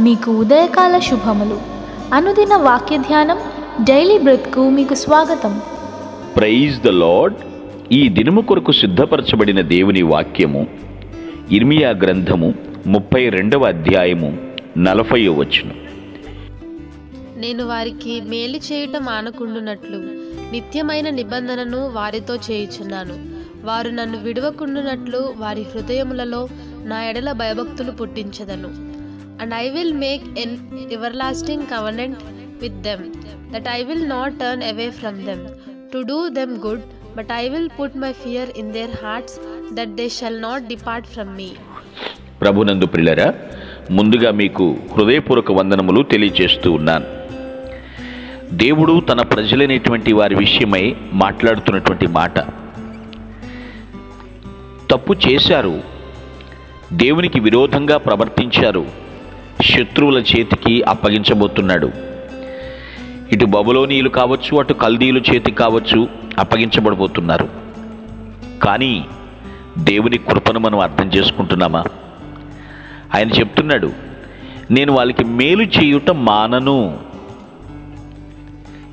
మీకు ఉదయకాల శుభములు. అనుదిన వాక్య ధ్యానం డైలీ బ్రెత్కు మీకు స్వాగతం. Praise the lord. ఈ దినము కొరకు సిద్ధపరచబడిన దేవుని వాక్యము ఇర్మియా గ్రంథము 32వ అధ్యాయము 40వ వచనం. నేను వారికి మేలు చేయుట మానకుండునట్లు నిత్యమైన నిబంధనను వారితో చేయుచున్నాను. వారు నన్ను విడవకుండునట్లు వారి హృదయములలో నా ఎడల భయభక్తులు పుట్టించదను. And I will make an everlasting covenant with them, that I will not turn away from them to do them good, but I will put my fear in their hearts, that they shall not depart from me. ప్రభునందు ప్రియులారా, ముందుగా మీకు హృదయపూర్వక వందనములు తెలియజేస్తూ ఉన్నాను. దేవుడు తన ప్రజలైనటువంటి వారి విషయమై మాట్లాడుతున్నటువంటి మాట, తప్పు చేశారు, దేవునికి విరోధంగా ప్రవర్తించారు, శత్రువుల చేతికి అప్పగించబోతున్నాడు. ఇటు బబులోనీయులు కావచ్చు, అటు కల్దీయుల చేతికి కావచ్చు అప్పగించబడబోతున్నారు. కానీ దేవుని కృపను మనం అర్థం చేసుకుంటున్నామా? ఆయన చెప్తున్నాడు, నేను వాళ్ళకి మేలు చేయుట మానను.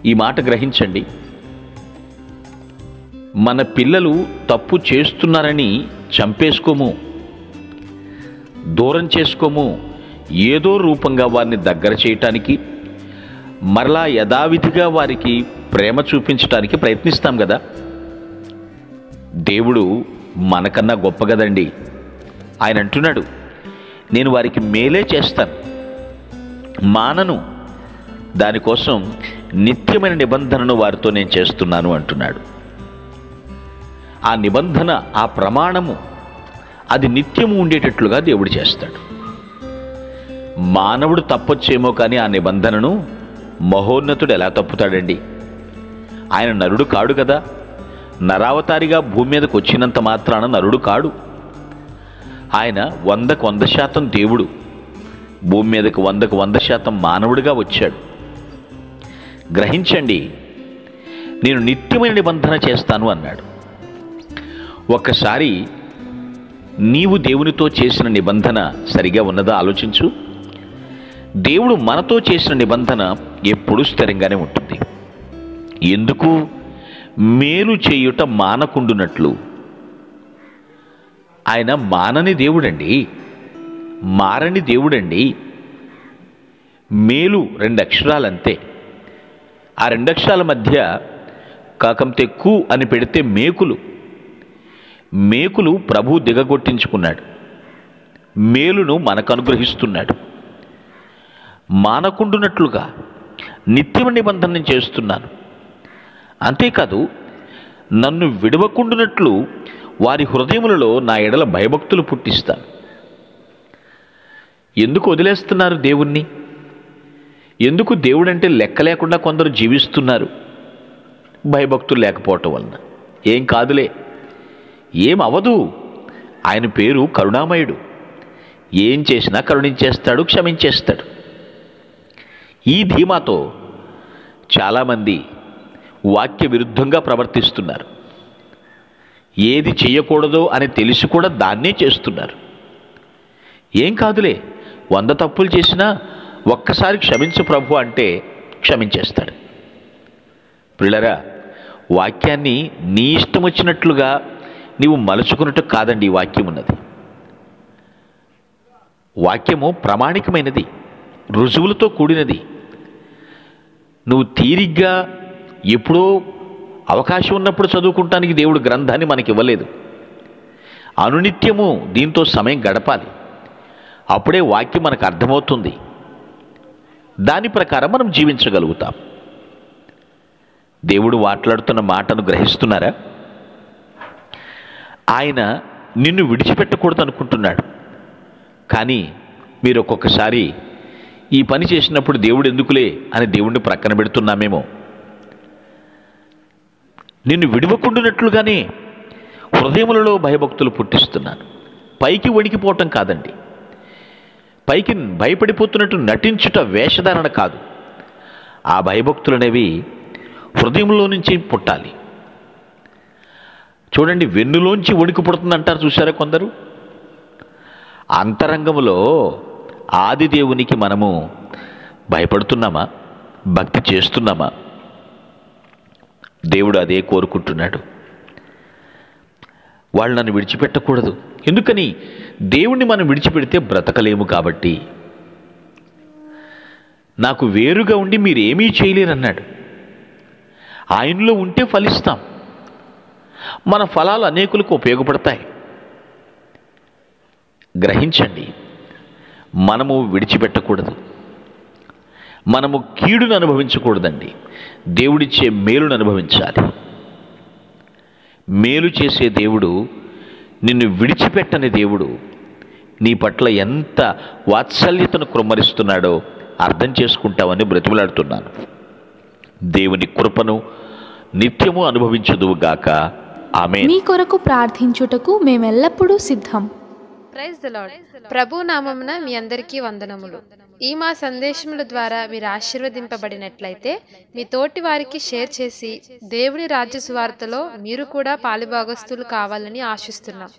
ఈ మాట గ్రహించండి. మన పిల్లలు తప్పు చేస్తున్నారని చంపేసుకోము, దూరం చేసుకోము. ఏదో రూపంగా వారిని దగ్గర చేయటానికి, మరలా యథావిధిగా వారికి ప్రేమ చూపించడానికి ప్రయత్నిస్తాం కదా. దేవుడు మనకన్నా గొప్ప కదండి. ఆయన అంటున్నాడు, నేను వారికి మేలే చేస్తాను, మానను. దానికోసం నిత్యమైన నిబంధనను వారితో నేను చేస్తున్నాను అంటున్నాడు. ఆ నిబంధన, ఆ ప్రమాణము, అది నిత్యము ఉండేటట్లుగా దేవుడు చేస్తాడు. మానవుడు తప్పొచ్చేమో కానీ ఆ నిబంధనను మహోన్నతుడు ఎలా తప్పుతాడండి? ఆయన నరుడు కాడు కదా. నరావతారిగా భూమి మీదకు వచ్చినంత మాత్రాన నరుడు కాడు. ఆయన 100% దేవుడు, భూమి మీదకు 100% మానవుడిగా వచ్చాడు. గ్రహించండి, నేను నిత్యమైన నిబంధన చేస్తాను అన్నాడు. ఒక్కసారి నీవు దేవునితో చేసిన నిబంధన సరిగా ఉన్నదా ఆలోచించు. దేవుడు మనతో చేసిన నిబంధన ఎప్పుడూ స్థిరంగానే ఉంటుంది. ఎందుకు? మేలు చేయుట మానకుండునట్లు. ఆయన మానని దేవుడండి, మారని దేవుడండి. మేలు 2 అక్షరాలంతే. ఆ 2 అక్షరాల మధ్య కాకంతే కు అని పెడితే మేకులు. మేకులు ప్రభు దిగగొట్టించుకున్నాడు, మేలును మనకు అనుగ్రహిస్తున్నాడు. మానకుండునట్లుగా నిత్య నిబంధన చేస్తున్నాను. అంతేకాదు, నన్ను విడవకుండునట్లు వారి హృదయములలో నా ఎడల భయభక్తులు పుట్టిస్తాను. ఎందుకు వదిలేస్తున్నారు దేవుణ్ణి? ఎందుకు దేవుడంటే లెక్క లేకుండా కొందరు జీవిస్తున్నారు? భయభక్తులు లేకపోవటం వలన. ఏం కాదులే, ఏం అవదు. ఆయన పేరు కరుణామయుడు. ఏం చేసినా కరుణించేస్తాడు, క్షమించేస్తాడు. ఈ ధీమాతో చాలామంది వాక్య విరుద్ధంగా ప్రవర్తిస్తున్నారు. ఏది చేయకూడదో అని తెలిసి కూడా దాన్నే చేస్తున్నారు. ఏం కాదులే, 100 తప్పులు చేసినా ఒక్కసారి క్షమించు ప్రభు అంటే క్షమించేస్తాడు. ప్రియులారా, వాక్యాన్ని నీ ఇష్టం వచ్చినట్లుగా నీవు మలుచుకున్నట్టు కాదండి ఈ వాక్యం ఉన్నది. వాక్యము ప్రామాణికమైనది, రుజువులతో కూడినది. నువ్వు తీరిగ్గా ఎప్పుడో అవకాశం ఉన్నప్పుడు చదువుకుంటానికి దేవుడు గ్రంథాన్ని మనకి ఇవ్వలేదు. అనునిత్యము దీంతో సమయం గడపాలి. అప్పుడే వాక్యం మనకు అర్థమవుతుంది. దాని ప్రకారం మనం జీవించగలుగుతాం. దేవుడు మాట్లాడుతున్న మాటను గ్రహిస్తున్నారా? ఆయన నిన్ను విడిచిపెట్టకూడదు అనుకుంటున్నాడు. కానీ మీరు ఒక్కొక్కసారి ఈ పని చేసినప్పుడు దేవుడు ఎందుకులే అని దేవుణ్ణి ప్రక్కన పెడుతున్నామేమో. నిన్ను విడవకుండునట్లుగానే హృదయములలో భయభక్తులు పుట్టిస్తున్నాను. పైకి వణికిపోవటం కాదండి, పైకి భయపడిపోతున్నట్టు నటించుట వేషధారణ కాదు. ఆ భయభక్తులు అనేవి హృదయంలో నుంచి పుట్టాలి. చూడండి, వెన్నులోంచి వణికి పుడుతుంది అంటారు చూసారా కొందరు. అంతరంగంలో ఆది దేవునికి మనము భయపడుతున్నామా? భక్తి చేస్తున్నామా? దేవుడు అదే కోరుకుంటున్నాడు. వాళ్ళు నన్ను విడిచిపెట్టకూడదు. ఎందుకని? దేవుణ్ణి మనం విడిచిపెడితే బ్రతకలేము కాబట్టి. నాకు వేరుగా ఉండి మీరేమీ చేయలేరన్నాడు. ఆయనలో ఉంటే ఫలిస్తాం. మన ఫలాలు అనేకులకు ఉపయోగపడతాయి. గ్రహించండి, మనము విడిచిపెట్టకూడదు. మనము కీడును అనుభవించకూడదండి. దేవుడిచ్చే మేలును అనుభవించాలి. మేలు చేసే దేవుడు, నిన్ను విడిచిపెట్టని దేవుడు నీ పట్ల ఎంత వాత్సల్యతను కృమ్మరిస్తున్నాడో అర్థం చేసుకుంటామని బ్రతిమలాడుతున్నాను. దేవుని కృపను నిత్యము అనుభవించుదువుగాక. ఆమేన్. మీ కొరకు ప్రార్థించుటకు మేమెల్లప్పుడూ సిద్ధం. Praise the lord. ప్రభు నామమున మీ అందరికీ వందనములు. ఈ మా సందేశముల ద్వారా మీరు ఆశీర్వదింపబడినట్లయితే మీ తోటి వారికి షేర్ చేసి దేవుని రాజ్య సువార్తలో మీరు కూడా పాలుభాగస్తులు కావాలని ఆశిస్తున్నాం.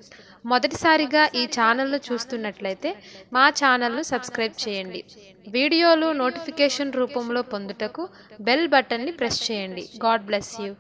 మొదటిసారిగా ఈ ఛానల్ను చూస్తున్నట్లయితే మా ఛానల్ను సబ్స్క్రైబ్ చేయండి. వీడియోలు నోటిఫికేషన్ రూపంలో పొందుటకు బెల్ బటన్ని ప్రెస్ చేయండి. God bless you.